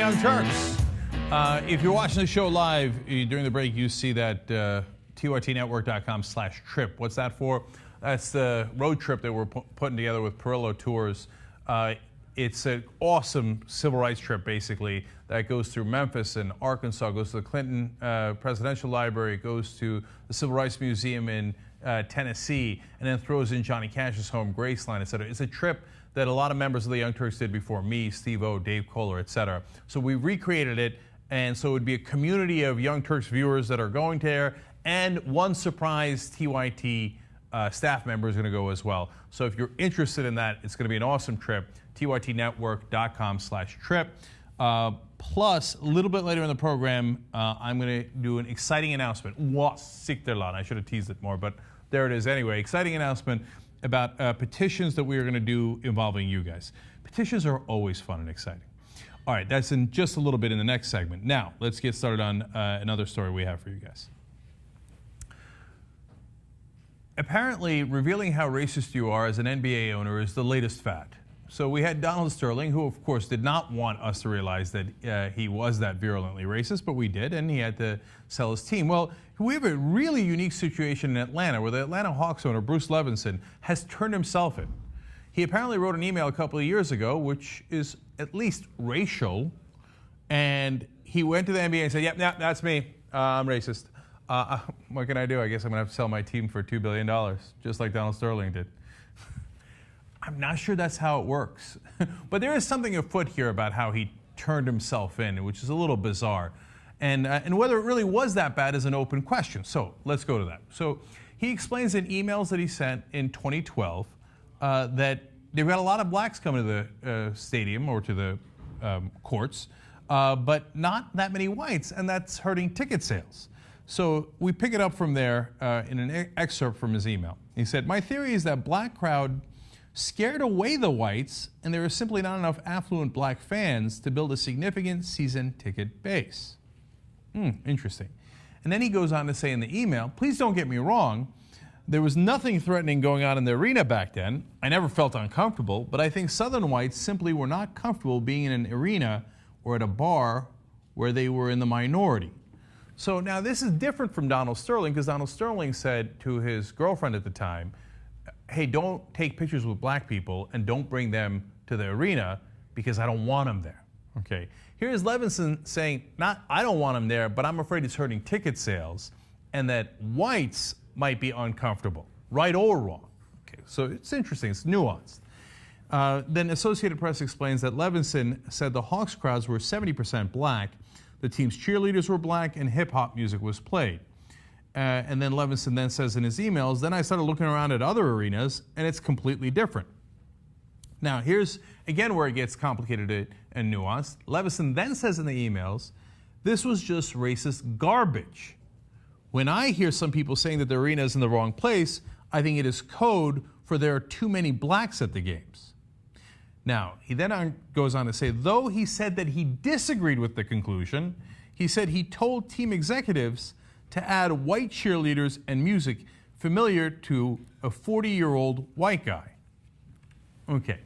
Young Turks. If you're watching the show live, during the break, you see that TYT-09.08.14 What's that for? That's the road trip that we're putting together with Perillo Tours. It's an awesome civil rights trip, basically, that goes through Memphis and Arkansas, goes to the Clinton Presidential Library, goes to the Civil Rights Museum in Tennessee, and then throws in Johnny Cash's home, Graceland, etc. It's a trip that a lot of members of the Young Turks did before me, Steve O, Dave Kohler, etc. So we recreated it, and so it would be a community of Young Turks viewers that are going there, and one surprise TYT staff member is going to go as well. So if you're interested in that, it's going to be an awesome trip. TYTnetwork.com/trip. Plus, a little bit later in the program, I'm going to do an exciting announcement. I should have teased it more, but there it is anyway. Exciting announcement about petitions that we are going to do involving you guys. Petitions are always fun and exciting. All right, that's in just a little bit in the next segment. Now, let's get started on another story we have for you guys. Apparently, revealing how racist you are as an NBA owner is the latest fad. So we had Donald Sterling, who of course did not want us to realize that he was that virulently racist, but we did, and he had to sell his team. Well, we have a really unique situation in Atlanta where the Atlanta Hawks owner, Bruce Levinson, has turned himself in. He apparently wrote an email a couple of years ago, which is at least racial, and he went to the NBA and said, yep, that's me, I'm racist. What can I do? I guess I'm going to have to sell my team for $2 billion, just like Donald Sterling did. I'm not sure that's how it works. But there is something afoot here about how he turned himself in, which is a little bizarre. And whether it really was that bad is an open question. So let's go to that. So he explains in emails that he sent in 2012 that they've got a lot of blacks coming to the stadium or to the courts, but not that many whites, and that's hurting ticket sales. So we pick it up from there in an excerpt from his email. He said, "My theory is that black crowd scared away the whites, and there is simply not enough affluent black fans to build a significant season ticket base." Interesting. And then he goes on to say in the email, "Please don't get me wrong. There was nothing threatening going on in the arena back then. I never felt uncomfortable, but I think Southern whites simply were not comfortable being in an arena or at a bar where they were in the minority." So now this is different from Donald Sterling, because Donald Sterling said to his girlfriend at the time, hey, don't take pictures with black people and don't bring them to the arena because I don't want them there. Okay. Here's Levinson saying, not I don't want them there, but I'm afraid it's hurting ticket sales and that whites might be uncomfortable, right or wrong. Okay. So it's interesting. It's nuanced. Then Associated Press explains that Levinson said the Hawks crowds were 70% black, the team's cheerleaders were black, and hip-hop music was played. And then Levinson then says in his emails, then I started looking around at other arenas, and it's completely different. Now, here's, again, where it gets complicated and nuanced. Levinson then says in the emails, this was just racist garbage. When I hear some people saying that the arena is in the wrong place, I think it is code for there are too many blacks at the games. Now, he then goes on to say, though he said that he disagreed with the conclusion, he said he told team executives to add white cheerleaders and music familiar to a 40-year-old white guy. Okay,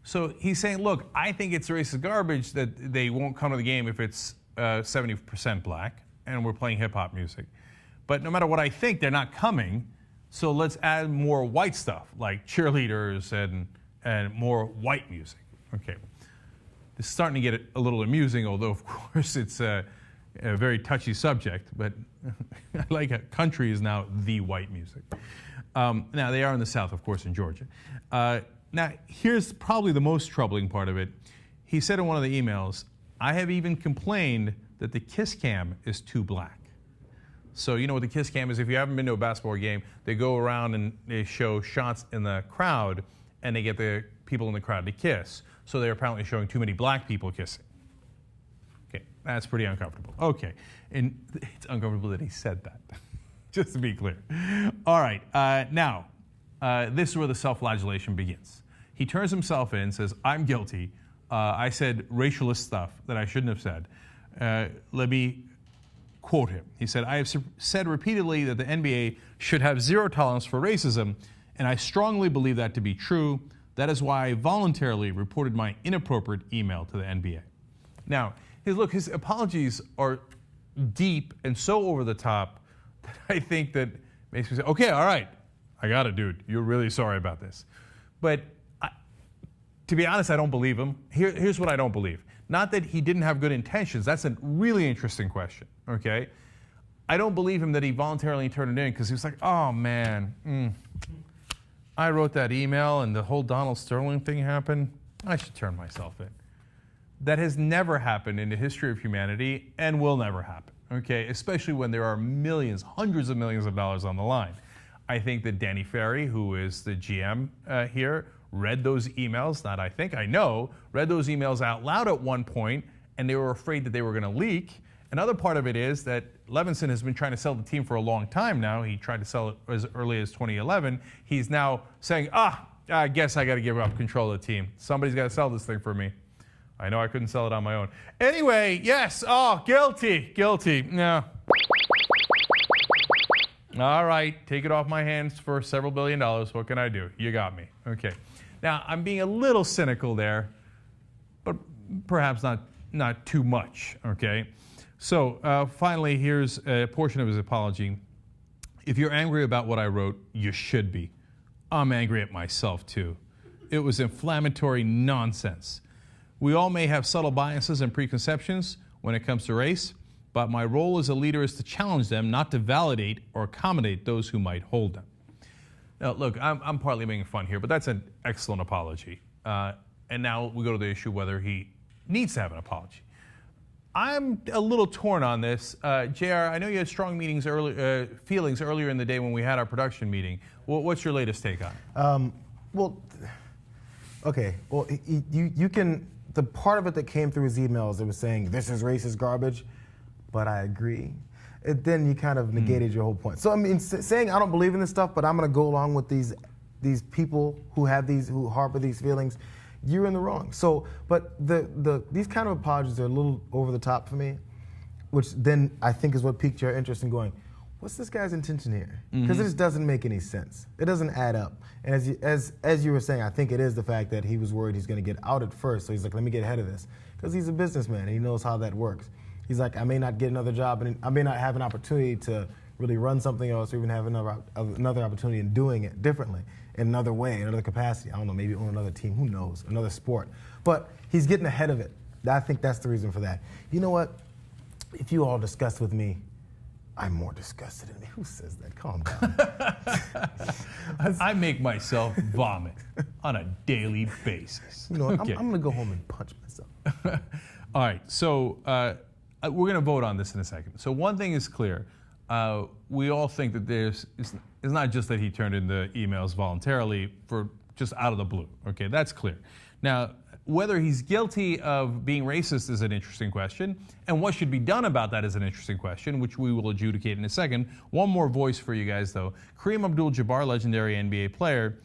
so he's saying, look, I think it's racist garbage that they won't come to the game if it's 70% black and we're playing hip-hop music. But no matter what I think, they're not coming, so let's add more white stuff, like cheerleaders and more white music. Okay, this is starting to get a little amusing, although, of course, it's a very touchy subject, but like a country is now the white music. Now, they are in the South, of course, in Georgia. Now, here's probably the most troubling part of it. He said in one of the emails, I have even complained that the kiss cam is too black. So you know what the kiss cam is? If you haven't been to a basketball game, they go around and they show shots in the crowd, and they get the people in the crowd to kiss. So they're apparently showing too many black people kissing. Okay, that's pretty uncomfortable. Okay, and it's uncomfortable that he said that, just to be clear. All right, now, this is where the self-flagellation begins. He turns himself in, says, I'm guilty. I said racialist stuff that I shouldn't have said. Let me quote him. He said, I have said repeatedly that the NBA should have zero tolerance for racism, and I strongly believe that to be true. That is why I voluntarily reported my inappropriate email to the NBA. Now, his apologies are deep and so over the top that I think that makes me say, okay, all right, I got it, dude. You're really sorry about this. But to be honest, I don't believe him. Here's what I don't believe. Not that he didn't have good intentions. That's a really interesting question, okay? I don't believe him that he voluntarily turned it in because he was like, oh, man, I wrote that email and the whole Donald Sterling thing happened. I should turn myself in. That has never happened in the history of humanity and will never happen, okay? Especially when there are millions, hundreds of millions of dollars on the line. I think that Danny Ferry, who is the GM here, read those emails, not I think, I know, read those emails out loud at one point, and they were afraid that they were going to leak. Another part of it is that Levinson has been trying to sell the team for a long time now. He tried to sell it as early as 2011. He's now saying, I guess I got to give up control of the team. Somebody's got to sell this thing for me. I know I couldn't sell it on my own. Anyway, yes, guilty. No. All right, take it off my hands for several $1 billion. What can I do? You got me. Okay. Now, I'm being a little cynical there, but perhaps not too much, okay? So finally, here's a portion of his apology. If you're angry about what I wrote, you should be. I'm angry at myself, too. It was inflammatory nonsense. We all may have subtle biases and preconceptions when it comes to race, but my role as a leader is to challenge them, not to validate or accommodate those who might hold them. Now, look, I'm partly making fun here, but that's an excellent apology. And now we go to the issue whether he needs to have an apology. I'm a little torn on this. JR, I know you had strong feelings earlier in the day when we had our production meeting. What's your latest take on it? You can, the part of it that came through his emails that was saying, this is racist garbage, but I agree. Then you kind of negated your whole point. So I mean, saying I don't believe in this stuff, but I'm going to go along with these people who harbor these feelings, you're in the wrong. So, but these kind of apologies are a little over the top for me, which then I think is what piqued your interest in going, what's this guy's intention here? Because it just doesn't make any sense. It doesn't add up. And as you were saying, I think it is the fact that he was worried he's going to get outed first. So he's like, let me get ahead of this, because he's a businessman and he knows how that works. He's like, I may not get another job, and I may not have an opportunity to really run something else, or even have another opportunity in doing it differently, in another way, in another capacity. I don't know, maybe on another team, who knows, another sport. But he's getting ahead of it. I think that's the reason for that. You know what? If you all discuss with me, I'm more disgusted in me. Who says that? Calm down. I make myself vomit on a daily basis. You know what? Okay. I'm going to go home and punch myself. All right, so we're going to vote on this in a second. So one thing is clear. We all think that it's not just that he turned in the emails voluntarily for just out of the blue. Okay, that's clear. Now, whether he's guilty of being racist is an interesting question, and what should be done about that is an interesting question, which we will adjudicate in a second. One more voice for you guys, though. Kareem Abdul-Jabbar, legendary NBA player,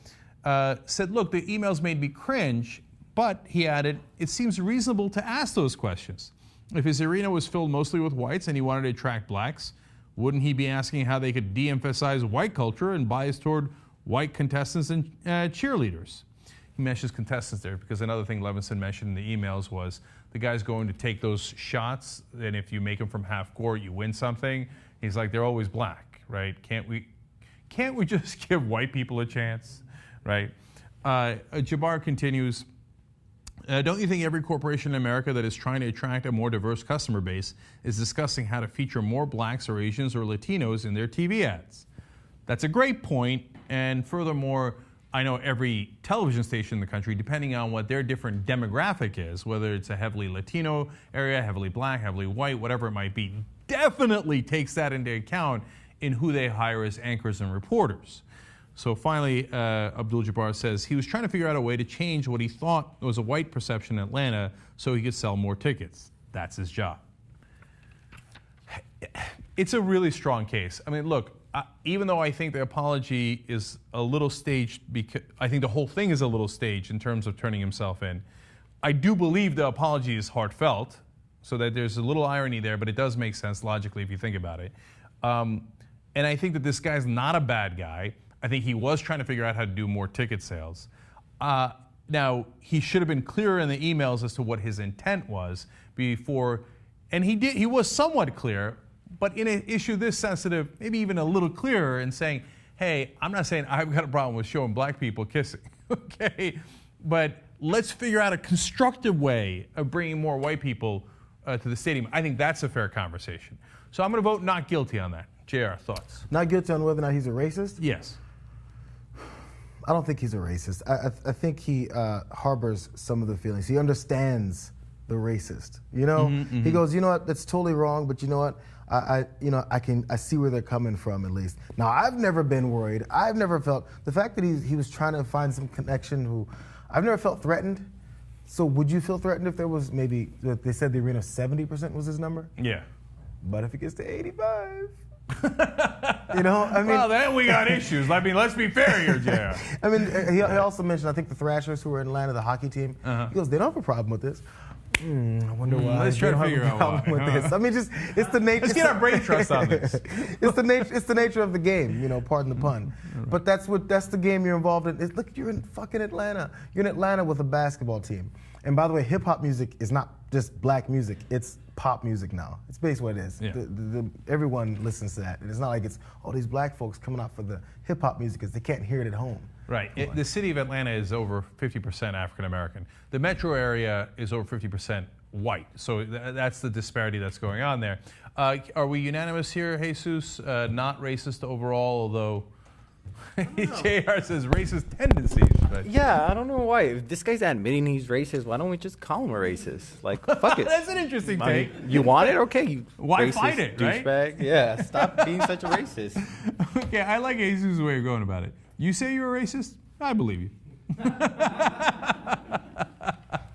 said, look, the emails made me cringe, but, he added, it seems reasonable to ask those questions. If his arena was filled mostly with whites and he wanted to attract blacks, wouldn't he be asking how they could de-emphasize white culture and bias toward white contestants and cheerleaders? He mentions contestants there because another thing Levinson mentioned in the emails was the guy's going to take those shots, and if you make them from half court, you win something. He's like, they're always black, right? Can't we just give white people a chance, right? Jabbar continues, don't you think every corporation in America that is trying to attract a more diverse customer base is discussing how to feature more blacks or Asians or Latinos in their TV ads? That's a great point, and furthermore, I know every television station in the country, depending on what their different demographic is, whether it's a heavily Latino area, heavily black, heavily white, whatever it might be, definitely takes that into account in who they hire as anchors and reporters. So finally, Abdul-Jabbar says he was trying to figure out a way to change what he thought was a white perception in Atlanta so he could sell more tickets. That's his job. It's a really strong case. I mean, look, even though I think the apology is a little staged, because I think the whole thing is a little staged in terms of turning himself in, I do believe the apology is heartfelt, so that there's a little irony there, but it does make sense logically if you think about it. And I think that this guy's not a bad guy. I think he was trying to figure out how to do more ticket sales. Now, he should have been clearer in the emails as to what his intent was before And he was somewhat clear, but in an issue this sensitive, maybe even a little clearer in saying, hey, I'm not saying I've got a problem with showing black people kissing, okay? But let's figure out a constructive way of bringing more white people to the stadium. I think that's a fair conversation. So I'm going to vote not guilty on that. JR, thoughts? Not guilty on whether or not he's a racist? Yes. I don't think he's a racist. I think he harbors some of the feelings. He understands the racist. You know, he goes, you know what, that's totally wrong, but you know what, I see where they're coming from at least. Now, I've never been worried. I've never felt the fact that he was trying to find some connection. I've never felt threatened. So would you feel threatened if there was maybe they said the arena 70% was his number? Yeah. But if it gets to 85. You know, I mean, well, then we got issues. I mean, let's be fair here, JR. I mean, he also mentioned, I think, the Thrashers who were in Atlanta, the hockey team. He goes, they don't have a problem with this. I wonder why. Let's try to figure out why. With this. I mean, just it's the nature. Let's get our brain trust on this. It's the nature of the game. You know, pardon the pun. But that's the game you're involved in. Look, you're in fucking Atlanta. You're in Atlanta with a basketball team. And by the way, hip hop music is not just black music. It's pop music now. It's basically what it is. Yeah. Everyone listens to that. And it's not like it's all these black folks coming out for the hip hop music because they can't hear it at home. Right. The city of Atlanta is over 50% African American. The metro area is over 50% white. So that's the disparity that's going on there. Are we unanimous here, Jesus? Not racist overall, although JR says racist tendencies. But. Yeah, I don't know why. If this guy's admitting he's racist, why don't we just call him a racist? Like, fuck it. That's an interesting take. You want it? Okay. You why racist fight it, right? Douchebag. Yeah, stop being such a racist. Okay, I like Jesus' way of going about it. You say you're a racist? I believe you.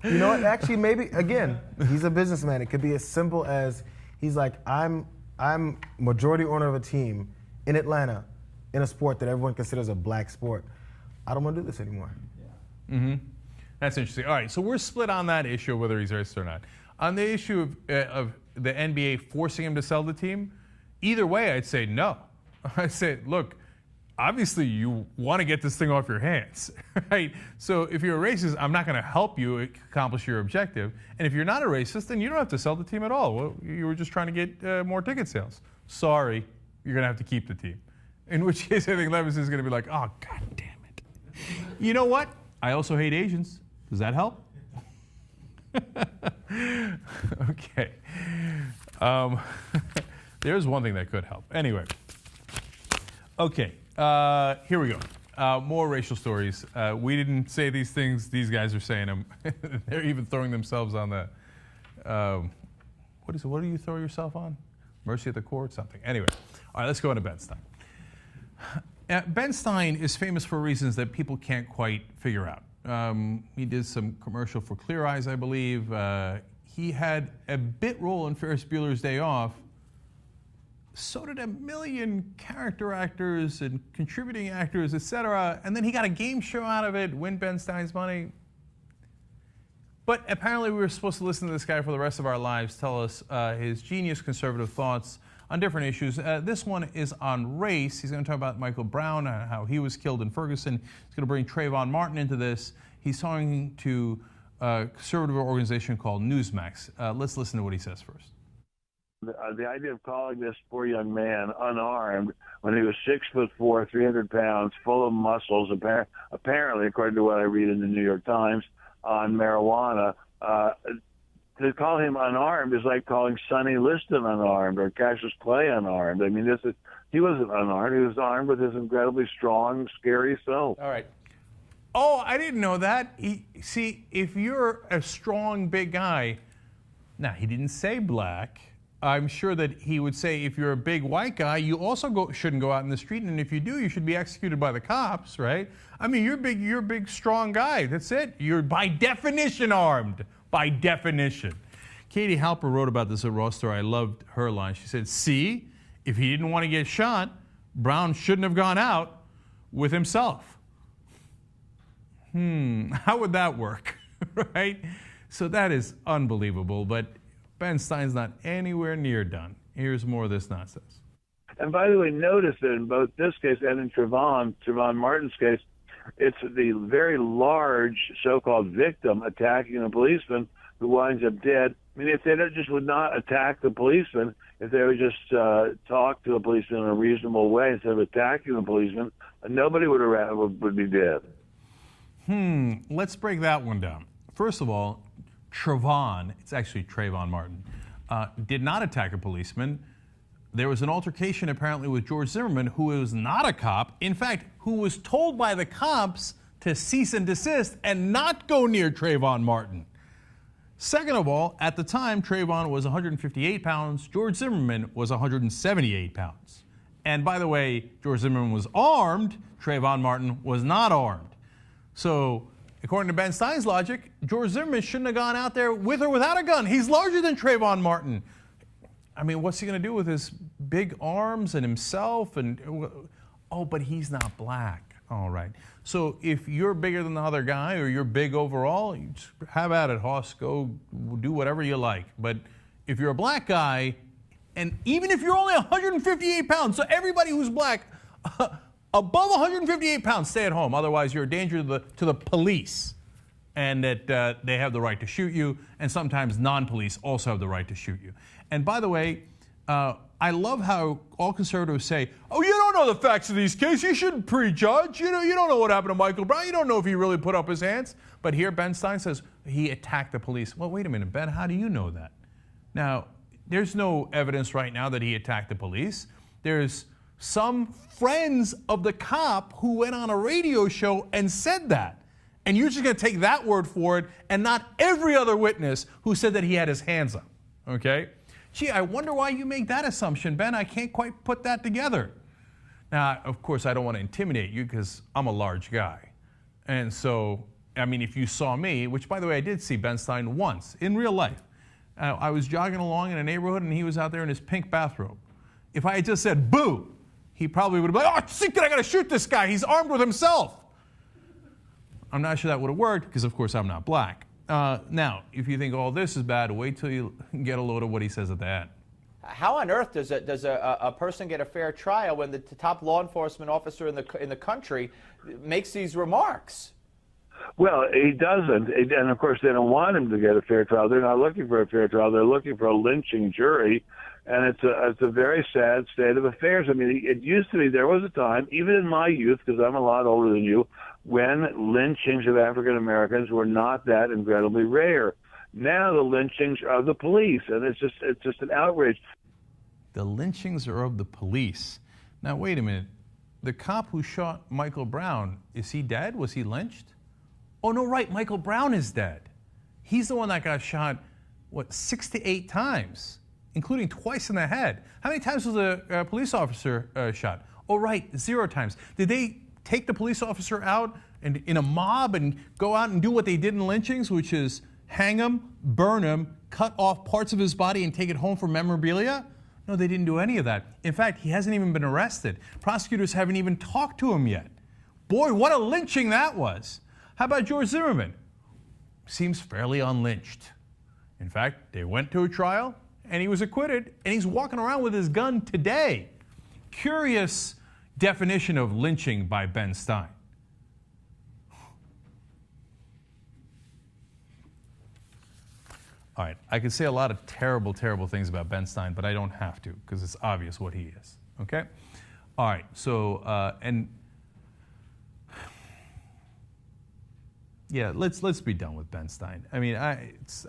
You know what? Actually, maybe, again, he's a businessman. It could be as simple as he's like, I'm majority owner of a team in Atlanta in a sport that everyone considers a black sport. I don't want to do this anymore. Yeah. That's interesting. All right, so we're split on that issue of whether he's racist or not. On the issue of the NBA forcing him to sell the team, either way, I'd say no. I'd say, look, obviously you want to get this thing off your hands, right? So if you're a racist, I'm not going to help you accomplish your objective. And if you're not a racist, then you don't have to sell the team at all. Well, you were just trying to get more ticket sales. Sorry, you're going to have to keep the team. In which case, I think Levis is going to be like, oh, God damn it. You know what? I also hate Asians. Does that help? Okay. There's one thing that could help. Anyway. Okay. Here we go. More racial stories. We didn't say these things. These guys are saying them. They're even throwing themselves on the, what is it? What do you throw yourself on? Mercy at the court? Something. Anyway. All right, let's go into Ben Stein. Ben Stein is famous for reasons that people can't quite figure out. He did some commercial for Clear Eyes, I believe. He had a bit role in Ferris Bueller's Day Off. So did a million character actors and contributing actors, etc. And then he got a game show out of it, win Ben Stein's money. But apparently we were supposed to listen to this guy for the rest of our lives, tell us his genius conservative thoughts on different issues. This one is on race. He's going to talk about Michael Brown, how he was killed in Ferguson. He's going to bring Trayvon Martin into this. He's talking to a conservative organization called Newsmax. Let's listen to what he says first. The idea of calling this poor young man unarmed when he was 6'4", 300 pounds, full of muscles, apparently, according to what I read in the New York Times, on marijuana, to call him unarmed is like calling Sonny Liston unarmed or Cassius Clay unarmed. I mean, he wasn't unarmed. He was armed with his incredibly strong, scary self. All right. Oh, I didn't know that. See, if you're a strong, big guy, now he didn't say black. I'm sure that he would say if you're a big white guy, you also shouldn't go out in the street, and if you do, you should be executed by the cops, right? I mean, you're a big, strong guy. That's it. You're by definition armed. By definition. Katie Halper wrote about this at Raw Story. I loved her line. She said, see, if he didn't want to get shot, Brown shouldn't have gone out with himself. How would that work, right? So that is unbelievable, but Ben Stein's not anywhere near done. Here's more of this nonsense. And by the way, notice that in both this case and in Trayvon Martin's case, it's the very large so-called victim attacking a policeman who winds up dead, I mean, if they just would not attack the policeman, if they would just talk to the policeman in a reasonable way instead of attacking the policeman, nobody would be dead. Let's break that one down. First of all, Trayvon, it's actually Trayvon Martin, did not attack a policeman. There was an altercation apparently with George Zimmerman, who was not a cop. In fact, who was told by the cops to cease and desist and not go near Trayvon Martin. Second of all, at the time, Trayvon was 158 pounds. George Zimmerman was 178 pounds. And by the way, George Zimmerman was armed. Trayvon Martin was not armed. So, according to Ben Stein's logic, George Zimmerman shouldn't have gone out there with or without a gun. He's larger than Trayvon Martin. I mean, what's he going to do with his big arms and himself? And oh, but he's not black. All right. So if you're bigger than the other guy or you're big overall, you just have at it, Hoss. Go do whatever you like. But if you're a black guy, and even if you're only 158 pounds, so everybody who's black above 158 pounds, stay at home. Otherwise, you're a danger to the police, and that they have the right to shoot you, and sometimes non-police also have the right to shoot you. And by the way, I love how all conservatives say, oh, you don't know the facts of these cases. You shouldn't prejudge. You don't know what happened to Michael Brown. You don't know if he really put up his hands. But here Ben Stein says he attacked the police. Well, wait a minute, Ben, how do you know that? Now, there's no evidence right now that he attacked the police. There's some friends of the cop who went on a radio show and said that. And you're just going to take that word for it and not every other witness who said that he had his hands up. Okay? Gee, I wonder why you make that assumption, Ben. I can't quite put that together. Now, of course, I don't want to intimidate you because I'm a large guy. And so, I mean, if you saw me, which, by the way, I did see Ben Stein once in real life. I was jogging along in a neighborhood, and he was out there in his pink bathrobe. If I had just said, boo, he probably would have been like, oh, shit, I got to shoot this guy. He's armed with himself. I'm not sure that would have worked because, of course, I'm not black. Now, if you think all this is bad, wait till you get a load of what he says at the end. How on earth does a person get a fair trial when the top law enforcement officer in the country makes these remarks? Well, he doesn't, and of course they don't want him to get a fair trial. They're not looking for a fair trial. They're looking for a lynching jury, and it's a very sad state of affairs. I mean, it used to be, there was a time, even in my youth, because I'm a lot older than you, when lynchings of African Americans were not that incredibly rare. Now the lynchings are of the police, and it's just an outrage. The lynchings are of the police. Now, wait a minute. The cop who shot Michael Brown, is he dead? Was he lynched? Oh, no, right. Michael Brown is dead. He's the one that got shot, 6 to 8 times, including twice in the head. How many times was a police officer shot? Oh, right, 0 times. Did they take the police officer out and in a mob and go out and do what they did in lynchings, which is hang him, burn him, cut off parts of his body and take it home for memorabilia? No, they didn't do any of that. In fact, he hasn't even been arrested. Prosecutors haven't even talked to him yet. Boy, what a lynching that was. How about George Zimmerman? Seems fairly unlynched. In fact, they went to a trial and he was acquitted, and he's walking around with his gun today. Curious definition of lynching by Ben Stein. All right, I could say a lot of terrible, terrible things about Ben Stein, but I don't have to because it's obvious what he is, okay? All right, so, yeah, let's be done with Ben Stein. I mean,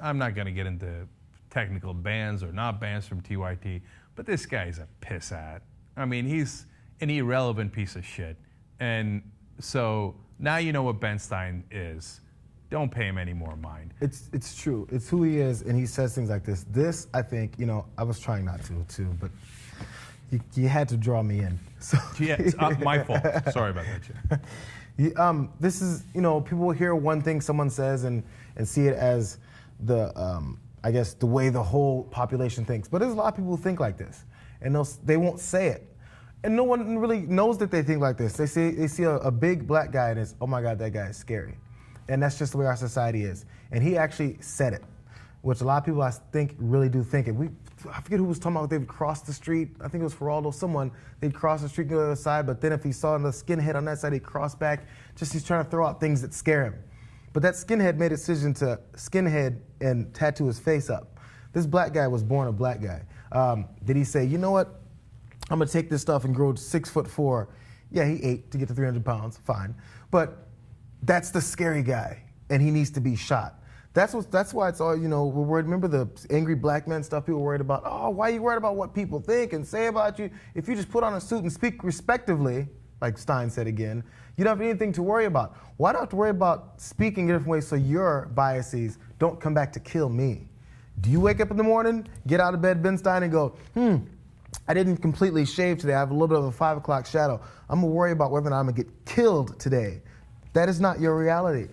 I'm not going to get into technical bans or not bans from TYT, but this guy's a pissat. I mean, he's an irrelevant piece of shit. And so now you know what Ben Stein is. Don't pay him any more mind. It's true. It's who he is, and he says things like this. This, I think, I was trying not to, too, but you had to draw me in. So yeah, it's my fault. Sorry about that, Jim. This is, people will hear one thing someone says and see it as I guess, the way the whole population thinks. But there's a lot of people who think like this, and they won't say it. And no one really knows that they think like this. They see a big black guy and it's, oh my God, that guy is scary. And that's just the way our society is. And he actually said it, which a lot of people, I think, really do think it. I forget who was talking about they would cross the street. I think it was Geraldo, someone. They'd cross the street to the other side, but then if he saw the skinhead on that side, he'd cross back. Just he's trying to throw out things that scare him. But that skinhead made a decision to skinhead and tattoo his face up. This black guy was born a black guy. Did he say, you know what? I'm going to take this stuff and grow 6'4". Yeah, he ate to get to 300 pounds. Fine. But that's the scary guy, and he needs to be shot. That's why it's all, we're worried. Remember the angry black men stuff people were worried about? Oh, why are you worried about what people think and say about you? If you just put on a suit and speak respectively, like Stein said again, you don't have anything to worry about. Why do I have to worry about speaking in different ways so your biases don't come back to kill me? Do you wake up in the morning, get out of bed, Ben Stein, and go, I didn't completely shave today. I have a little bit of a 5 o'clock shadow. I'm going to worry about whether or not I'm going to get killed today. That is not your reality.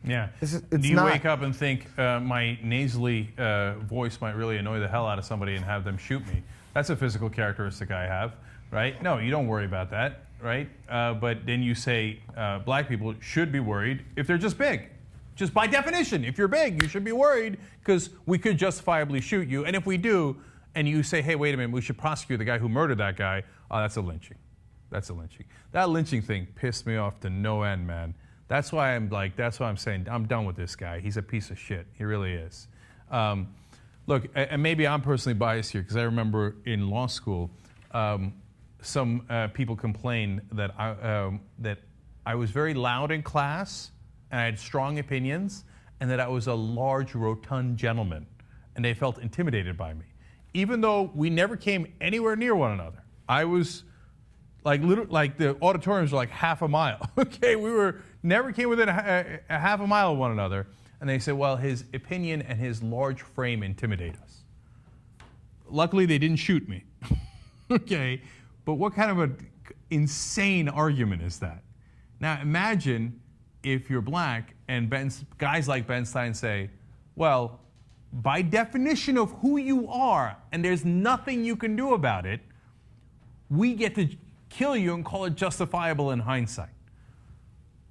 Yeah. It's Do you not. wake up and think my nasally voice might really annoy the hell out of somebody and have them shoot me? That's a physical characteristic I have, right? No, you don't worry about that, right? But then you say black people should be worried if they're just big. Just by definition, if you're big, you should be worried because we could justifiably shoot you. And if we do, and you say, hey, wait a minute, we should prosecute the guy who murdered that guy, that's a lynching. That's a lynching. That lynching thing pissed me off to no end, man. That's why I'm saying I'm done with this guy. He's a piece of shit. He really is. Look, and maybe I'm personally biased here because I remember in law school, some people complained that I was very loud in class and I had strong opinions and that I was a large, rotund gentleman, and they felt intimidated by me. Even though we never came anywhere near one another. I was like the auditoriums were like half a mile. Okay, never came within a half a mile of one another. And they said, well, his opinion and his large frame intimidate us. Luckily, they didn't shoot me. Okay, but what kind of an insane argument is that? Now, imagine if you're black and guys like Ben Stein say, well, by definition of who you are, and there's nothing you can do about it, we get to kill you and call it justifiable in hindsight.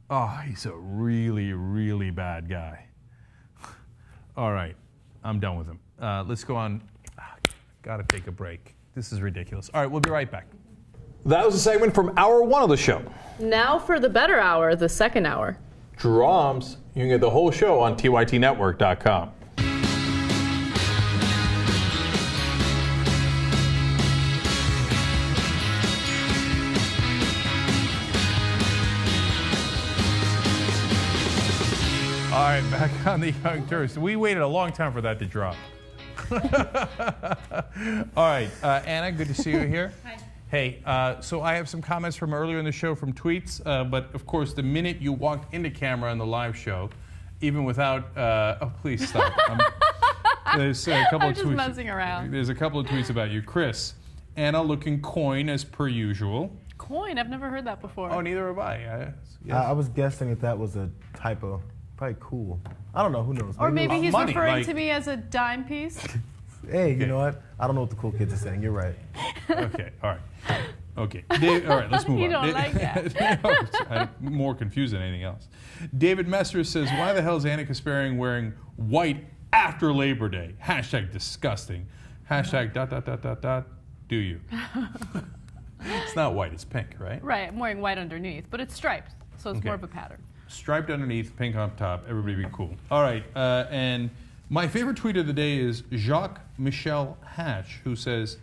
Oh, he's a really, really bad guy. All right, I'm done with him. Let's go on. Gotta take a break. This is ridiculous. All right, we'll be right back. That was a segment from hour one of the show. Now for the better hour, the second hour. Drums. You can get the whole show on TYT-09.08.14. All right, back on the Young Turks. We waited a long time for that to drop. All right, Anna, good to see you here. Hi. Hey, so I have some comments from earlier in the show from tweets, but of course, the minute you walked into camera on the live show, even without, oh, please stop. There's a couple I'm of just tweets. messing around. There's a couple of tweets about you. Chris, Anna looking coin as per usual. Coin? I've never heard that before. Oh, neither have I. Yes. I was guessing if that was a typo. Probably cool. I don't know. Who knows? Or maybe he's money, referring like- to me as a dime piece. Hey, you know what? I don't know what the cool kids are saying. You're right. Okay, all right. Okay, all right, let's move You on. don't like that. No, I'm more confused than anything else. David Messer says, why the hell is Anna Kasparian wearing white after Labor Day? Hashtag disgusting. Hashtag ... Do you? It's not white, it's pink, right? Right, I'm wearing white underneath, but it's striped, so it's Okay. more of a pattern. Striped underneath, pink on top. Everybody be cool. All right, and my favorite tweet of the day is Jacques Michel Hatch, who says,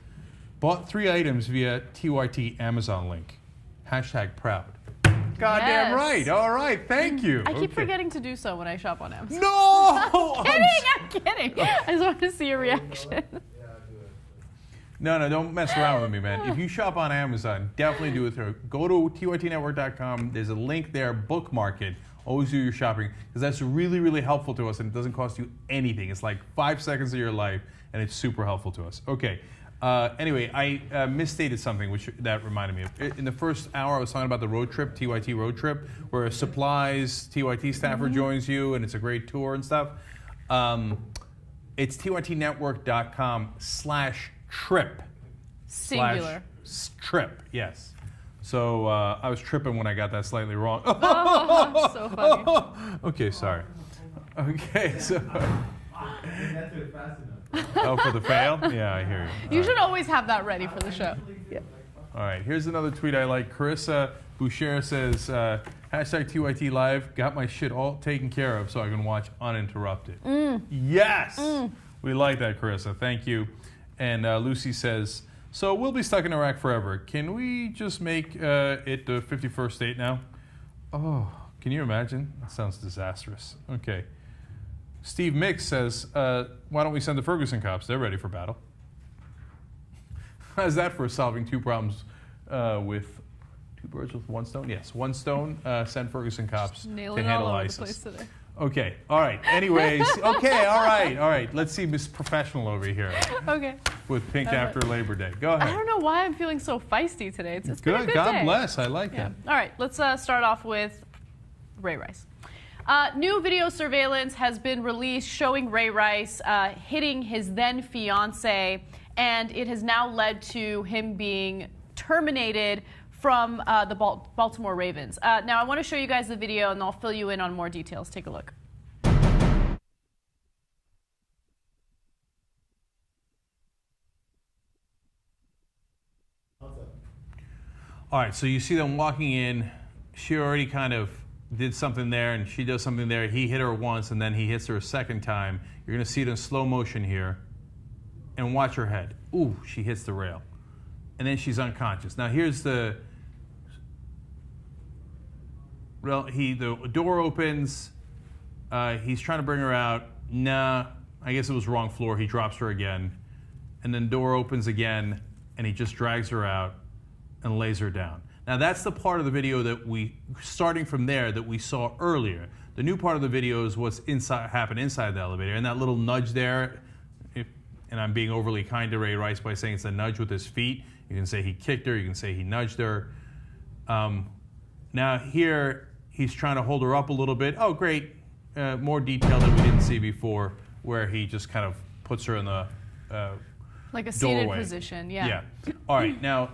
bought 3 items via TYT Amazon link. Hashtag proud. Goddamn Yes. right. All right, thank you. I keep Okay. forgetting to do so when I shop on Amazon. No! I'm kidding. I just wanted to see your reaction. No, don't mess around with me, man. If you shop on Amazon, definitely do it through. Go to TYTnetwork.com. There's a link there. Bookmark it. Always do your shopping because that's really, really helpful to us, and it doesn't cost you anything. It's like 5 seconds of your life, and it's super helpful to us. Okay. Anyway, I misstated something, which that reminded me of. In the first hour, I was talking about the road trip, TYT road trip, where supplies, TYT staffer joins you, and it's a great tour and stuff. It's TYTnetwork.com/trip. Singular. Trip, yes. So I was tripping when I got that slightly wrong. Oh, so funny. Okay, sorry. Okay, so. Oh, for the fail? Yeah, I hear you. You should always have that ready for the show. Yeah. All right, here's another tweet I like. Carissa Boucher says, hashtag TYT Live, got my shit all taken care of so I can watch uninterrupted. Yes! We like that, Carissa. Thank you. And Lucy says, so we'll be stuck in Iraq forever. Can we just make it the 51st state now? Oh, can you imagine? That sounds disastrous. Okay. Steve Mix says, why don't we send the Ferguson cops? They're ready for battle. How's that for solving two problems with two birds with one stone? Yes, one stone. Send Ferguson cops to handle ISIS. Today. Okay, all right. Anyways, okay, all right. Let's see Miss Professional over here. Okay. With Pink after Labor Day. Go ahead. I don't know why I'm feeling so feisty today. It's been a good God day. bless. I like that. All right, let's start off with Ray Rice. New video surveillance has been released showing Ray Rice hitting his then fiance, and it has now led to him being terminated from the Baltimore Ravens. Now, I want to show you guys the video, and I'll fill you in on more details. Take a look. All right, so you see them walking in. She already kind of did something there, and she does something there. He hit her once, and then he hits her a second time. You're going to see it in slow motion here. And watch her head. Ooh, she hits the rail. And then she's unconscious. Now, here's the... Well, the door opens. He's trying to bring her out. Nah, I guess it was wrong floor. He drops her again. And then door opens again, and he just drags her out and lays her down. Now, that's the part of the video that starting from there, that we saw earlier. The new part of the video is what's happened inside the elevator. And that little nudge there, and I'm being overly kind to Ray Rice by saying it's a nudge with his feet. You can say he kicked her. You can say he nudged her. Now, here, he's trying to hold her up a little bit. Oh, great. More detail that we didn't see before, where he just kind of puts her in the like a seated doorway. Position, yeah. Yeah. All right, now,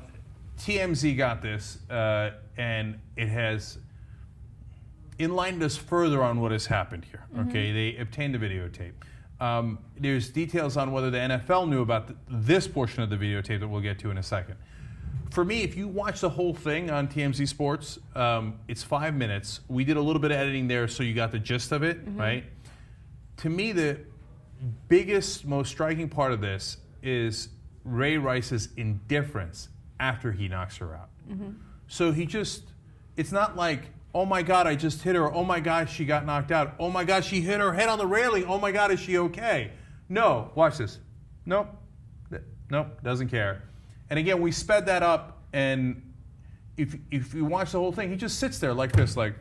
TMZ got this, and it has enlightened us further on what has happened here. Okay, they obtained the videotape. There's details on whether the NFL knew about this portion of the videotape that we'll get to in a second. For me, if you watch the whole thing on TMZ Sports, it's 5 minutes. We did a little bit of editing there, so you got the gist of it, right? To me, the biggest, most striking part of this is Ray Rice's indifference after he knocks her out. So it's not like, oh my God, I just hit her. Oh my God, she got knocked out. Oh my God, she hit her head on the railing. Oh my God, is she okay? No, watch this. Nope, doesn't care. And again, we sped that up, and if you watch the whole thing, he just sits there like this, like,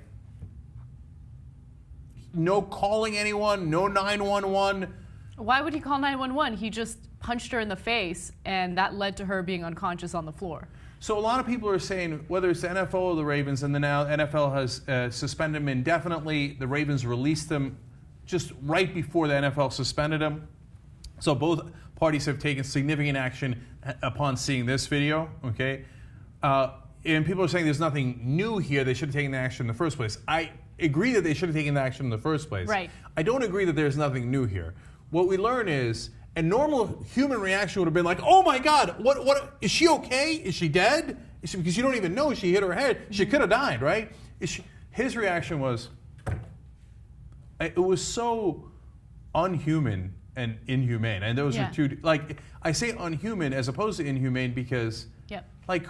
no calling anyone, no 911. Why would he call 911? He just punched her in the face, and that led to her being unconscious on the floor. So a lot of people are saying, whether it's the NFL or the Ravens, and then now NFL has suspended him indefinitely. The Ravens released him just right before the NFL suspended him. So both parties have taken significant action upon seeing this video, okay? And people are saying there's nothing new here. They should have taken the action in the first place. I agree that they should have taken the action in the first place. Right. I don't agree that there's nothing new here. What we learn is, a normal human reaction would have been like, oh my God, what is she okay? Is she dead? Because you don't even know she hit her head. She could have died, right? His reaction was, it was so unhuman and inhumane. And those are two, like, I say unhuman as opposed to inhumane because, like,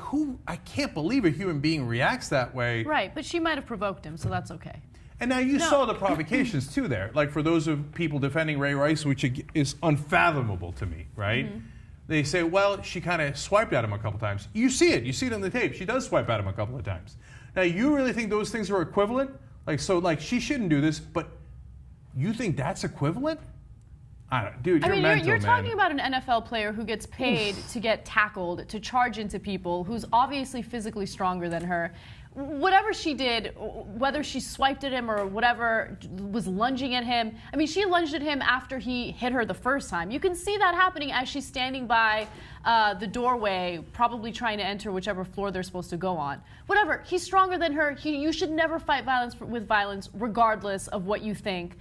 I can't believe a human being reacts that way. Right, but she might have provoked him, so that's okay. And now you saw the provocations too there. Like for those of people defending Ray Rice, which is unfathomable to me, right? They say, well, she kind of swiped at him a couple times. You see it on the tape. She does swipe at him a couple of times. Now you really think those things are equivalent? Like she shouldn't do this, but you think that's equivalent? I don't, dude, you're mental, you're man. talking about an NFL player who gets paid to get tackled, to charge into people, who's obviously physically stronger than her. Whatever she did, whether she swiped at him or whatever, was lunging at him. I mean, she lunged at him after he hit her the first time. You can see that happening as she's standing by the doorway, probably trying to enter whichever floor they're supposed to go on. Whatever, he's stronger than her. You should never fight violence with violence, regardless of what you think.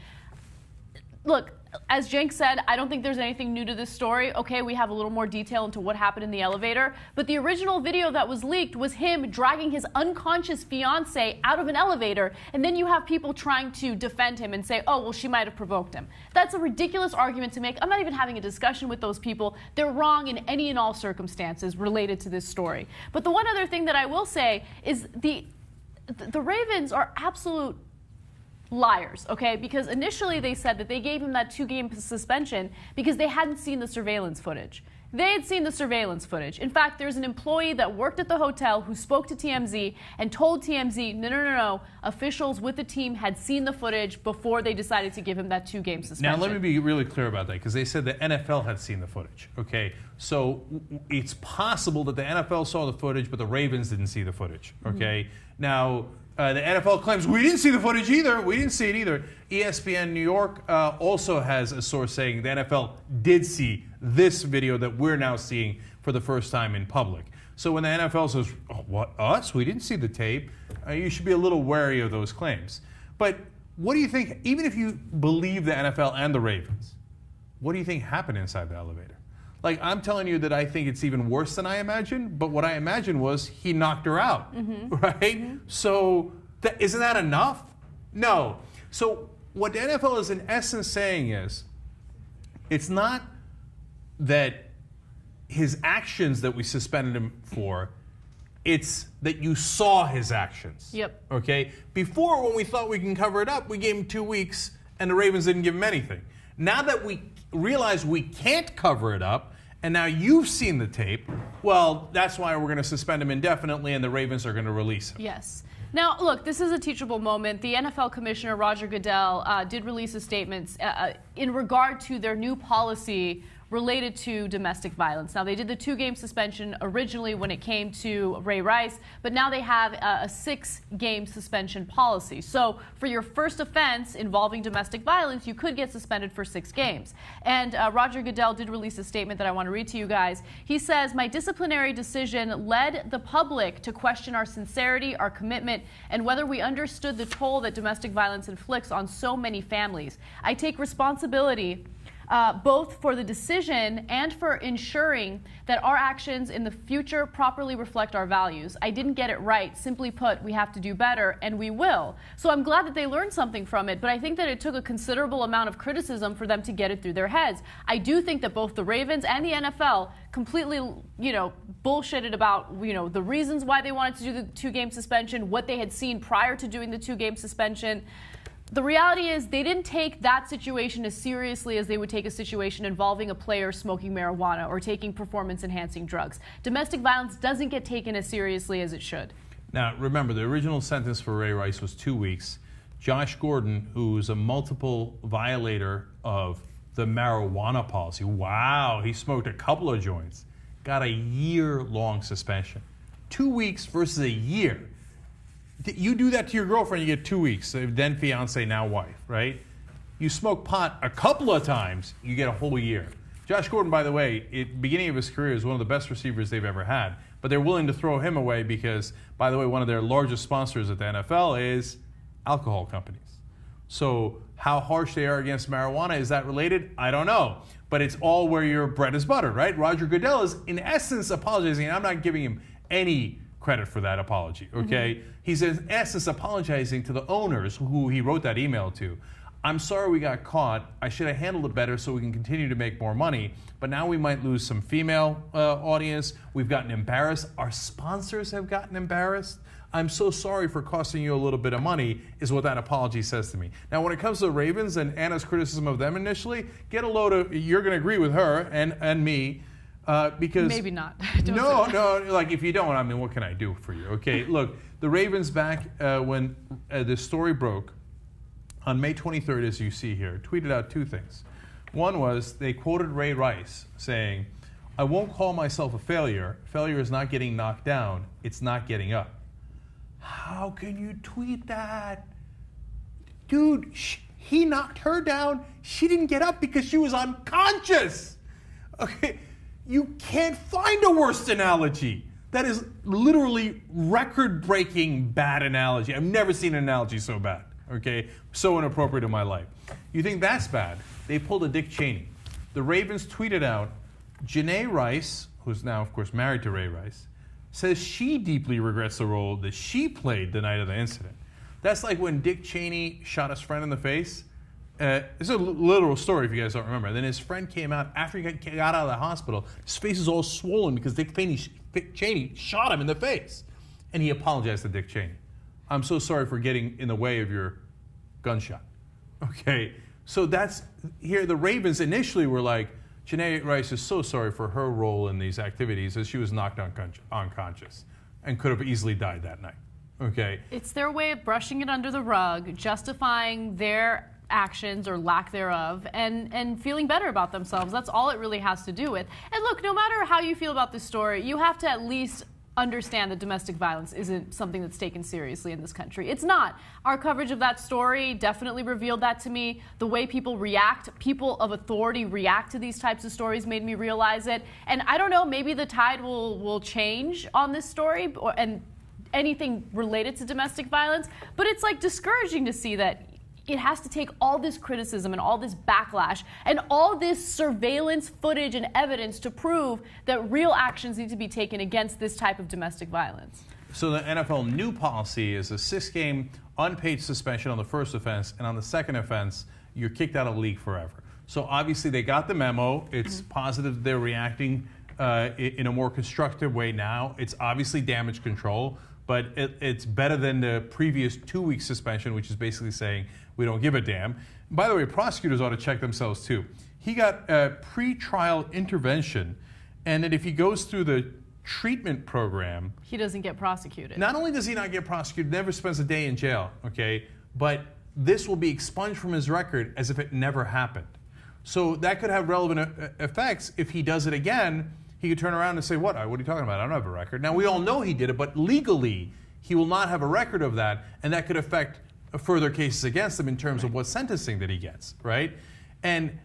look, as Jenk said, I don't think there's anything new to this story. Okay, we have a little more detail into what happened in the elevator, but the original video that was leaked was him dragging his unconscious fiance out of an elevator, and then you have people trying to defend him and say, oh, well, she might have provoked him. That's a ridiculous argument to make. I'm not even having a discussion with those people. They're wrong in any and all circumstances related to this story. But the one other thing that I will say is the Ravens are absolute liars, okay? Because initially they said that they gave him that 2-game suspension because they hadn't seen the surveillance footage. They had seen the surveillance footage. In fact, there's an employee that worked at the hotel who spoke to TMZ and told TMZ, no, officials with the team had seen the footage before they decided to give him that 2-game suspension. Now, let me be really clear about that, because they said the NFL had seen the footage, okay? So it's possible that the NFL saw the footage, but the Ravens didn't see the footage, okay? Now, the NFL claims, we didn't see the footage either. We didn't see it either. ESPN New York also has a source saying the NFL did see this video that we're now seeing for the first time in public. So when the NFL says, oh, what, us? We didn't see the tape, you should be a little wary of those claims. But what do you think, even if you believe the NFL and the Ravens, what do you think happened inside the elevator? Like, I'm telling you that I think it's even worse than I imagined, but what I imagined was he knocked her out, right? So isn't that enough? No. So what the NFL is in essence saying is, it's not that his actions that we suspended him for, it's that you saw his actions. Yep. Okay? Before, when we thought we can cover it up, we gave him 2 weeks and the Ravens didn't give him anything. Now that we realize we can't cover it up, and now you've seen the tape, well, that's why we're going to suspend him indefinitely, and the Ravens are going to release him. Yes. Now, look, this is a teachable moment. The NFL Commissioner, Roger Goodell, did release a statement in regard to their new policy related to domestic violence. Now, they did the 2-game suspension originally when it came to Ray Rice, but now they have a 6-game suspension policy. So for your first offense involving domestic violence, you could get suspended for 6 games. And Roger Goodell did release a statement that I want to read to you guys. He says, my disciplinary decision led the public to question our sincerity, our commitment, and whether we understood the toll that domestic violence inflicts on so many families. I take responsibility both for the decision and for ensuring that our actions in the future properly reflect our values. I didn't get it right. Simply put, we have to do better, and we will. So I'm glad that they learned something from it, but I think that it took a considerable amount of criticism for them to get it through their heads. I do think that both the Ravens and the NFL completely, bullshitted about, the reasons why they wanted to do the 2-game suspension, what they had seen prior to doing the 2-game suspension. The reality is they didn't take that situation as seriously as they would take a situation involving a player smoking marijuana or taking performance-enhancing drugs. Domestic violence doesn't get taken as seriously as it should. Now, remember, the original sentence for Ray Rice was 2 weeks. Josh Gordon, who's a multiple violator of the marijuana policy, wow, he smoked a couple of joints, got a year-long suspension. 2 weeks versus a year. You do that to your girlfriend, you get 2 weeks, then fiance, now wife, right? You smoke pot a couple of times, you get a whole year. Josh Gordon, by the way, at the beginning of his career, is one of the best receivers they've ever had. But they're willing to throw him away because, by the way, one of their largest sponsors at the NFL is alcohol companies. So how harsh they are against marijuana, is that related? I don't know. But it's all where your bread is buttered, right? Roger Goodell is, in essence, apologizing, and I'm not giving him any credit for that apology, okay? He's in essence apologizing to the owners who he wrote that email to. I'm sorry we got caught. I should have handled it better so we can continue to make more money. But now we might lose some female audience. We've gotten embarrassed. Our sponsors have gotten embarrassed. I'm so sorry for costing you a little bit of money, is what that apology says to me. Now, when it comes to the Ravens and Anna's criticism of them initially, get a load of, you're going to agree with her and me, because maybe not. No, like if you don't, I mean, what can I do for you? Okay, look, the Ravens back when this story broke on May 23rd, as you see here, tweeted out 2 things. One was they quoted Ray Rice saying, I won't call myself a failure. Failure is not getting knocked down. It's not getting up. How can you tweet that? Dude, he knocked her down. She didn't get up because she was unconscious. Okay. You can't find a worse analogy. That is literally record-breaking bad analogy. I've never seen an analogy so bad. okay? So inappropriate in my life. You think that's bad? They pulled a Dick Cheney. The Ravens tweeted out, Janae Rice, who's now, of course, married to Ray Rice, says she deeply regrets the role that she played the night of the incident. That's like when Dick Cheney shot his friend in the face. It's a literal story if you guys don't remember. And then his friend came out after he got out of the hospital. His face is all swollen because Dick Cheney shot him in the face. And he apologized to Dick Cheney. I'm so sorry for getting in the way of your gunshot. Okay, so that's here. The Ravens initially were like, Janae Rice is so sorry for her role in these activities as she was knocked unconscious and could have easily died that night. Okay. It's their way of brushing it under the rug, justifying their actions or lack thereof, and feeling better about themselves. That's all it really has to do with. And look, no matter how you feel about this story, you have to at least understand that domestic violence isn't something that's taken seriously in this country. It's not. Our coverage of that story definitely revealed that to me. The way people react, people of authority react to these types of stories made me realize it. And I don't know, maybe the tide will change on this story and anything related to domestic violence, but it's like discouraging to see that it has to take all this criticism and all this backlash and all this surveillance footage and evidence to prove that real actions need to be taken against this type of domestic violence. So the NFL new policy is a 6-game unpaid suspension on the first offense, and on the second offense, you're kicked out of the league forever. So obviously they got the memo. It's positive they're reacting in a more constructive way now. It's obviously damage control, but it's better than the previous 2-week suspension, which is basically saying we don't give a damn. By the way, prosecutors ought to check themselves too. He got a pre-trial intervention, and that if he goes through the treatment program, he doesn't get prosecuted. Not only does he not get prosecuted, never spends a day in jail, okay, but this will be expunged from his record as if it never happened. So that could have relevant effects. If he does it again, he could turn around and say, what are you talking about? I don't have a record. Now, we all know he did it, but legally, he will not have a record of that, and that could affect further cases against him in terms of what sentencing that he gets, right? And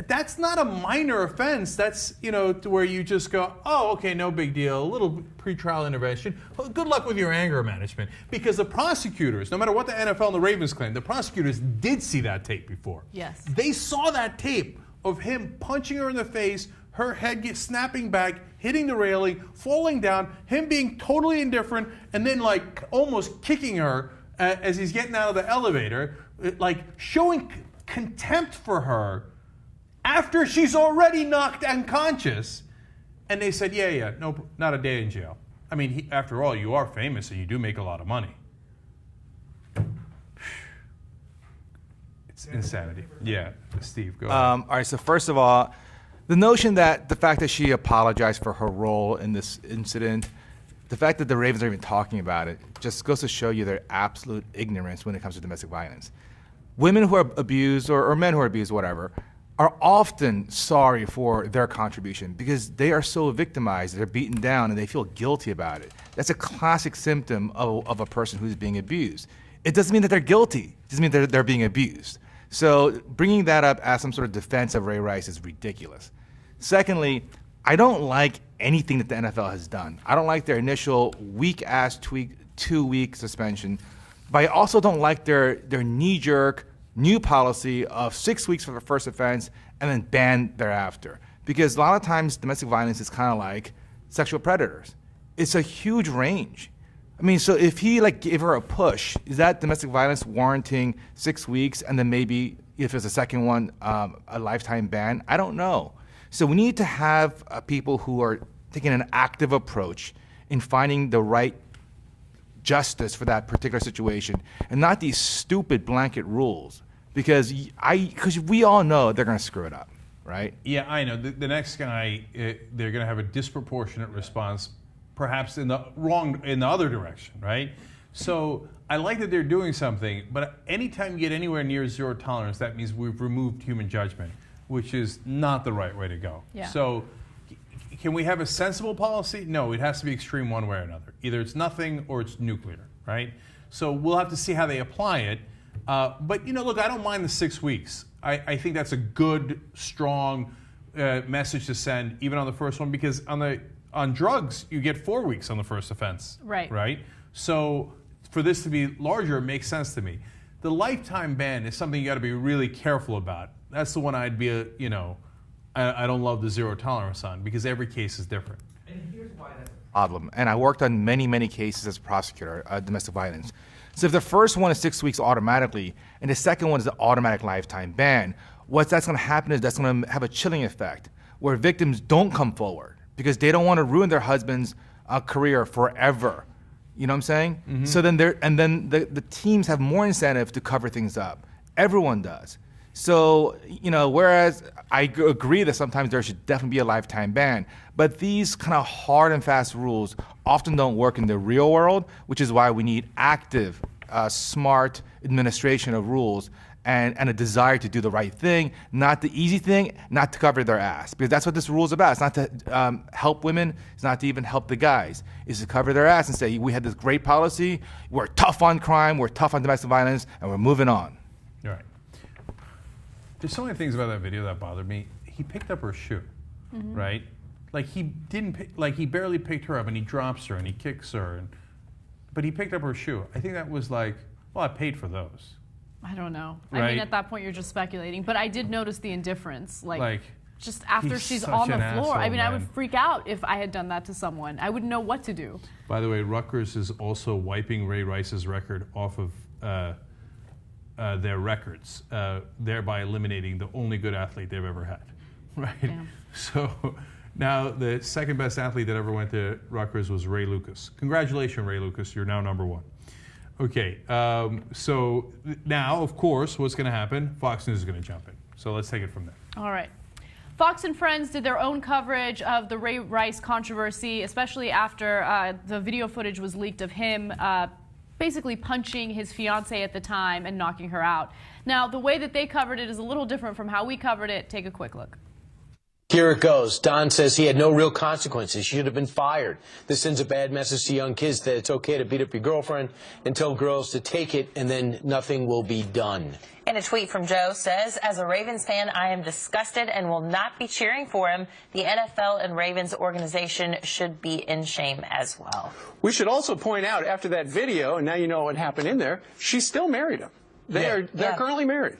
that's not a minor offense. That's, to where you just go, oh, okay, no big deal, a little pretrial intervention. Well, good luck with your anger management. Because the prosecutors, no matter what the NFL and the Ravens claim, the prosecutors did see that tape before. Yes. They saw that tape of him punching her in the face, her head snapping back, hitting the railing, falling down, him being totally indifferent, and then like almost kicking her as he's getting out of the elevator, like showing contempt for her after she's already knocked unconscious. And they said, yeah, no, not a day in jail. I mean, after all, you are famous and you do make a lot of money. It's insanity. Yeah, Steve, go ahead. All right, so first of all, the notion that the fact that she apologized for her role in this incident, the fact that the Ravens are even talking about it, just goes to show you their absolute ignorance when it comes to domestic violence. Women who are abused, or men who are abused, whatever, are often sorry for their contribution because they are so victimized, they're beaten down, and they feel guilty about it. That's a classic symptom of a person who's being abused. It doesn't mean that they're guilty. It doesn't mean that they're being abused. So bringing that up as some sort of defense of Ray Rice is ridiculous. Secondly, I don't like anything that the NFL has done. I don't like their initial weak-ass 2-week suspension, but I also don't like their knee-jerk new policy of 6 weeks for the first offense and then ban thereafter. Because a lot of times domestic violence is kind of like sexual predators. It's a huge range. I mean, so if he gave her a push, is that domestic violence warranting 6 weeks and then maybe if it's a second one, a lifetime ban? I don't know. So we need to have people who are taking an active approach in finding the right justice for that particular situation and not these stupid blanket rules because we all know they're going to screw it up, right? Yeah, I know. The next guy, they're going to have a disproportionate response, perhaps in the other direction, right? So I like that they're doing something, but anytime you get anywhere near zero tolerance, that means we've removed human judgment, which is not the right way to go. Yeah. So can we have a sensible policy? No, it has to be extreme one way or another. Either it's nothing or it's nuclear, right? So we'll have to see how they apply it. But, look, I don't mind the 6 weeks. I think that's a good, strong message to send, even on the first one, because on drugs, you get 4 weeks on the first offense. Right. Right? So for this to be larger, it makes sense to me. The lifetime ban is something you got to be really careful about. That's the one I'd be, I don't love the zero tolerance on, because every case is different. And here's why that's a problem. And I worked on many, many cases as a prosecutor, domestic violence. So if the first one is 6 weeks automatically, and the second one is an automatic lifetime ban, that's going to happen is that's going to have a chilling effect, where victims don't come forward because they don't want to ruin their husband's career forever. You know what I'm saying? Mm-hmm. So then the teams have more incentive to cover things up. Everyone does. So, whereas I agree that sometimes there should definitely be a lifetime ban, but these kind of hard and fast rules often don't work in the real world, which is why we need active, smart administration of rules and a desire to do the right thing, not the easy thing, not to cover their ass. Because that's what this rule is about. It's not to help women. It's not to even help the guys. It's to cover their ass and say, we had this great policy, we're tough on crime, we're tough on domestic violence, and we're moving on. All right. There's so many things about that video that bothered me. He picked up her shoe, right? Like he he barely picked her up, and he drops her and he kicks her, but he picked up her shoe. I think that was like, well, I paid for those. I don't know. Right? I mean, at that point, you're just speculating. But I did notice the indifference. Like just after he's she's such on the an floor. I asshole, mean, I would man. freak out if I had done that to someone. I wouldn't know what to do. By the way, Rutgers is also wiping Ray Rice's record off of their records, thereby eliminating the only good athlete they've ever had, right? Damn. So now the second best athlete that ever went to Rutgers was Ray Lucas. Congratulations, Ray Lucas. You're now number one. Okay, so now, of course, what's going to happen? Fox News is going to jump in. So let's take it from there. All right. Fox and Friends did their own coverage of the Ray Rice controversy, especially after the video footage was leaked of him basically punching his fiancée at the time and knocking her out. Now, the way that they covered it is a little different from how we covered it. Take a quick look. Here it goes. Don says he had no real consequences. She should have been fired. This sends a bad message to young kids that it's okay to beat up your girlfriend and tell girls to take it, and then nothing will be done. And a tweet from Joe says, as a Ravens fan, I am disgusted and will not be cheering for him. The NFL and Ravens organization should be in shame as well. We should also point out, after that video, and now you know what happened in there, she still married him. They're currently married.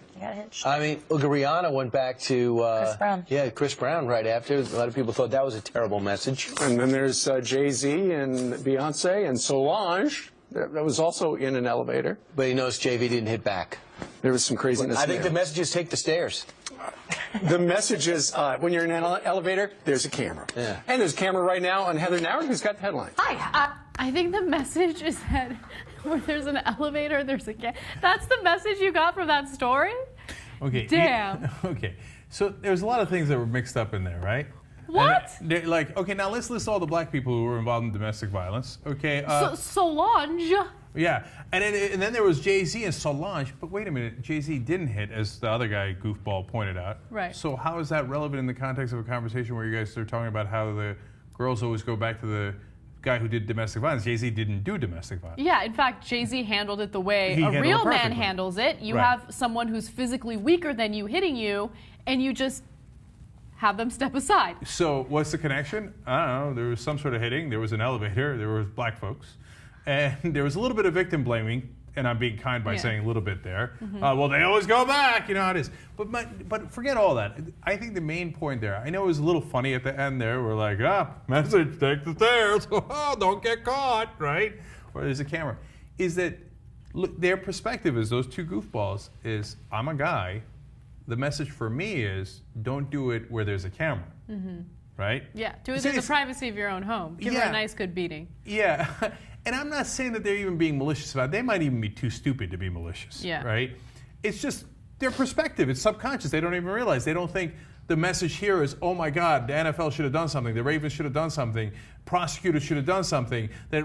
I mean, look, Rihanna went back to Chris Brown. Yeah, Chris Brown right after. A lot of people thought that was a terrible message. And then there's Jay-Z and Beyonce and Solange. That was also in an elevator. But he knows JV didn't hit back. There was some craziness I think there. the messages take the stairs. The message is, when you're in an elevator, there's a camera. Yeah. And there's a camera right now on Heather Nauert, who's got the headline. Hi. I think the message is that where there's an elevator, there's a That's the message you got from that story? Okay. Damn. Okay. So there's a lot of things that were mixed up in there, right? What? Okay, now let's list all the black people who were involved in domestic violence. Okay. Solange. Yeah, and then there was Jay-Z and Solange, but wait a minute, Jay-Z didn't hit, as the other guy, goofball, pointed out. Right. So how is that relevant in the context of a conversation where you guys are talking about how the girls always go back to the guy who did domestic violence? Jay-Z didn't do domestic violence. Yeah, in fact, Jay-Z handled it the way He a handled real it man perfectly. handles it. You Right. have someone who's physically weaker than you hitting you, and you just have them step aside. So what's the connection? I don't know. There was some sort of hitting. There was an elevator. There was black folks. And there was a little bit of victim blaming, and I'm being kind by saying a little bit there. Well, they always go back. You know how it is. But forget all that. I think the main point there, I know it was a little funny at the end there. We're like, message, take the stairs. Don't get caught, right? Or there's a camera. Is that look, their perspective is those two goofballs is, I'm a guy. The message for me is, don't do it where there's a camera. Right? Yeah, do it in the privacy of your own home. Give her a nice, good beating. Yeah. And I'm not saying that they're even being malicious about it. They might even be too stupid to be malicious. Yeah. Right? It's just their perspective. It's subconscious. They don't even realize. They don't think the message here is, oh my God, the NFL should have done something. The Ravens should have done something. Prosecutors should have done something. That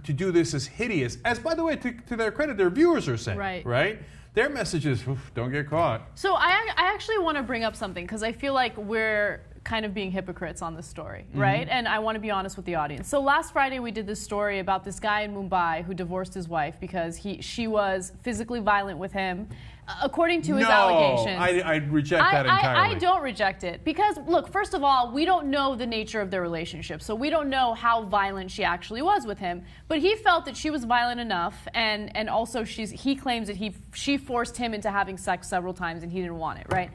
to do this is hideous. As, by the way, to their credit, their viewers are saying. Right? Their message is, don't get caught. So I actually want to bring up something because I feel like we're kind of being hypocrites on this story, right? And I want to be honest with the audience. So last Friday we did this story about this guy in Mumbai who divorced his wife because she was physically violent with him, according to his allegations. I reject that entirely. I don't reject it because, look, first of all, we don't know the nature of their relationship, so we don't know how violent she actually was with him. But he felt that she was violent enough, and also he claims that she forced him into having sex several times and he didn't want it, right?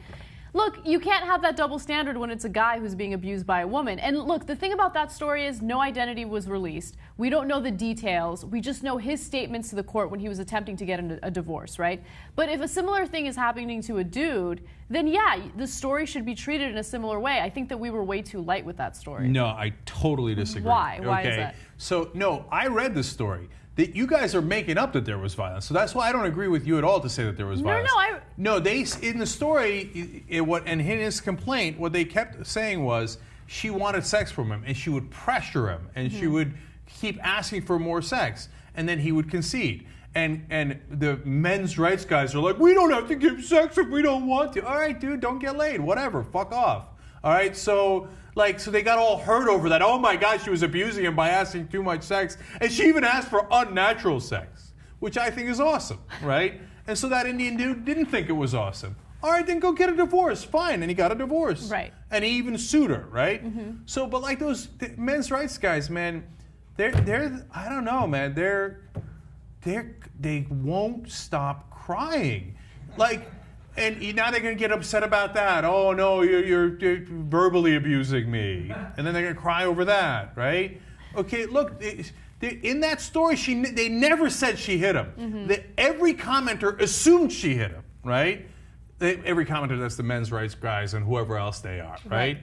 Look, you can't have that double standard when it's a guy who's being abused by a woman. And look, the thing about that story is no identity was released. We don't know the details. We just know his statements to the court when he was attempting to get a divorce, right? But if a similar thing is happening to a dude, then yeah, the story should be treated in a similar way. I think that we were way too light with that story. No, I totally disagree. Why? Why is that? So, no, I read this story. That you guys are making up that there was violence, so that's why I don't agree with you at all to say that there was violence. No, they in the story, and in his complaint, what they kept saying was she wanted sex from him, and she would pressure him, and she would keep asking for more sex, and then he would concede. And the men's rights guys are like, we don't have to give sex if we don't want to. All right, dude, don't get laid. Whatever, fuck off. All right, so they got all hurt over that. Oh my God, she was abusing him by asking too much sex. And she even asked for unnatural sex, which I think is awesome, right? And so that Indian dude didn't think it was awesome. All right, then go get a divorce. Fine. And he got a divorce. Right. And he even sued her, right? So, but like those men's rights guys, man, they're I don't know, man. They won't stop crying. And now they're going to get upset about that. Oh, no, you're verbally abusing me. And then they're going to cry over that, right? Okay, look, in that story, they never said she hit him. Every commenter assumed she hit him, right? Every commenter, that's the men's rights guys and whoever else they are, right?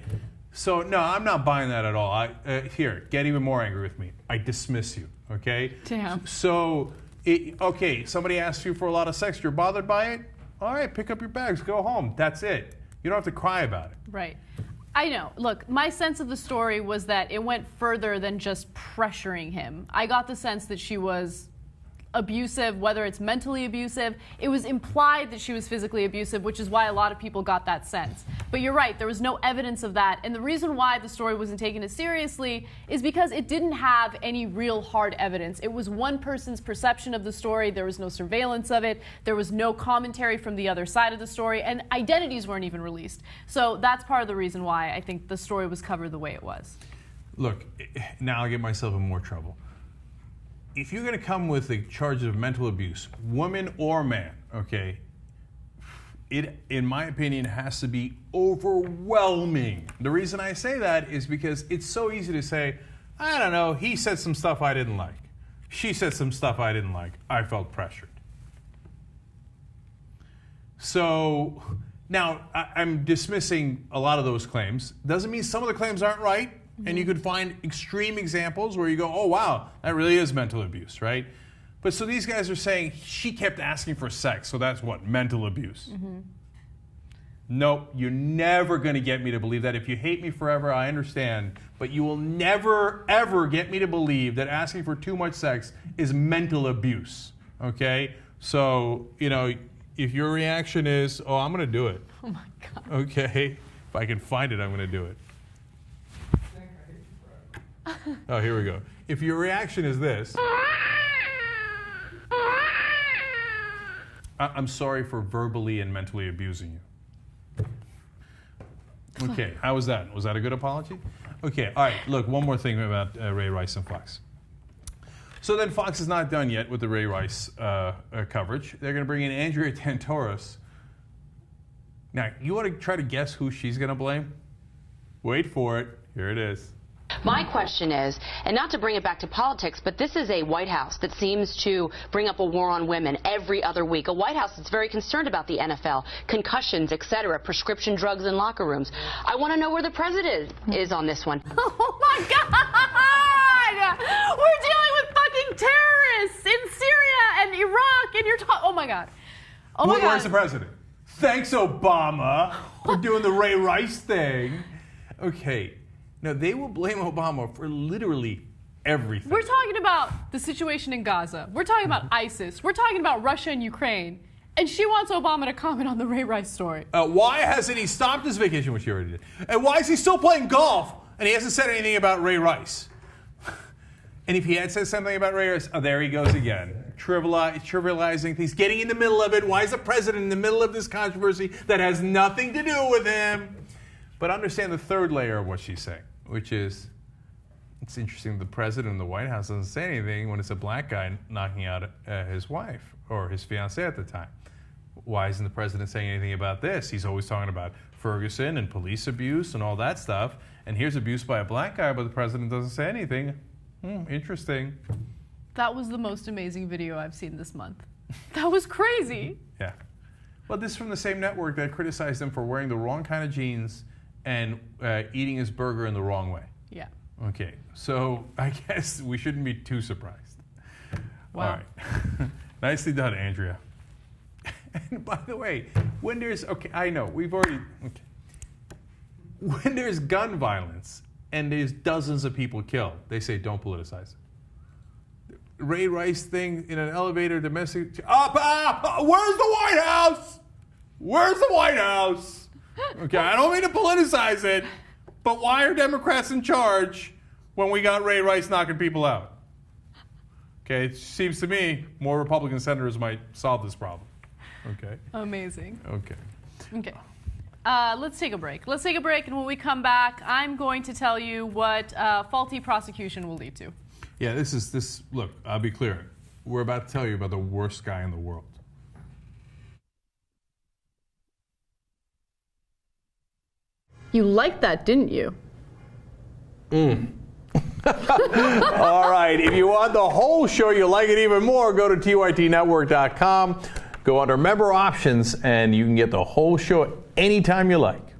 So, no, I'm not buying that at all. Here, get even more angry with me. I dismiss you, okay? Damn. So, okay, somebody asks you for a lot of sex. You're bothered by it? All right, pick up your bags, go home. That's it. You don't have to cry about it. Right. I know. Look, my sense of the story was that it went further than just pressuring him. I got the sense that she was abusive, whether it's mentally abusive. It was implied that she was physically abusive, which is why a lot of people got that sense. But you're right, there was no evidence of that. And the reason why the story wasn't taken as seriously is because it didn't have any real hard evidence. It was one person's perception of the story. There was no surveillance of it. There was no commentary from the other side of the story. And identities weren't even released. So that's part of the reason why I think the story was covered the way it was. Look, now I'll get myself in more trouble. If you're going to come with the charges of mental abuse, woman or man, okay, it, in my opinion, has to be overwhelming. The reason I say that is because it's so easy to say, I don't know, he said some stuff I didn't like. She said some stuff I didn't like. I felt pressured. So now I'm dismissing a lot of those claims. Doesn't mean some of the claims aren't right. And you could find extreme examples where you go, oh, wow, that really is mental abuse, right? But so these guys are saying she kept asking for sex, so that's what, mental abuse. Nope, you're never going to get me to believe that. If you hate me forever, I understand. But you will never, ever get me to believe that asking for too much sex is mental abuse, okay? So, you know, if your reaction is, oh, I'm going to do it. Oh, my God. Okay, if I can find it, I'm going to do it. Oh, here we go. If your reaction is this, I'm sorry for verbally and mentally abusing you. Okay, how was that? Was that a good apology? Okay, all right, look, one more thing about Ray Rice and Fox. So then Fox is not done yet with the Ray Rice coverage. They're going to bring in Andrea Tantaros. Now, you want to try to guess who she's going to blame? Wait for it. Here it is. My question is, and not to bring it back to politics, but this is a White House that seems to bring up a war on women every other week. A White House that's very concerned about the NFL, concussions, etc., prescription drugs in locker rooms. I want to know where the president is on this one. Oh, my God! We're dealing with fucking terrorists in Syria and Iraq, and you're talking... Oh, my God. Oh, my God. Where's the president? Thanks, Obama, for doing the Ray Rice thing. Okay. No, they will blame Obama for literally everything. We're talking about the situation in Gaza. We're talking about ISIS. We're talking about Russia and Ukraine. And she wants Obama to comment on the Ray Rice story. Why hasn't he stopped his vacation, which he already did? And why is he still playing golf and he hasn't said anything about Ray Rice? And if he had said something about Ray Rice, there he goes again. Trivializing things, getting in the middle of it. Why is the president in the middle of this controversy that has nothing to do with him? But understand the third layer of what she's saying, which is, it's interesting the president of the White House doesn't say anything when it's a black guy knocking out his wife or his fiancée at the time. Why isn't the president saying anything about this? He's always talking about Ferguson and police abuse and all that stuff. And here's abuse by a black guy, but the president doesn't say anything. Interesting. That was the most amazing video I've seen this month. That was crazy. Yeah. Well, this is from the same network that criticized him for wearing the wrong kind of jeans and eating his burger in the wrong way. Yeah. Okay, so I guess we shouldn't be too surprised. Wow. All right. Nicely done, Andrea. And by the way, when there's, I know, when there's gun violence and there's dozens of people killed, they say don't politicize it. Ray Rice thing in an elevator, domestic, where's the White House? Where's the White House? Okay, I don't mean to politicize it, but why are Democrats in charge when we got Ray Rice knocking people out? Okay, it seems to me more Republican senators might solve this problem. Okay. Amazing. Okay. Okay. Let's take a break. Let's take a break, and when we come back, I'm going to tell you what faulty prosecution will lead to. Yeah, look, I'll be clear. We're about to tell you about the worst guy in the world. You liked that, didn't you? All right, if you want the whole show, you like it even more, go to TYTnetwork.com, go under member options, and you can get the whole show anytime you like.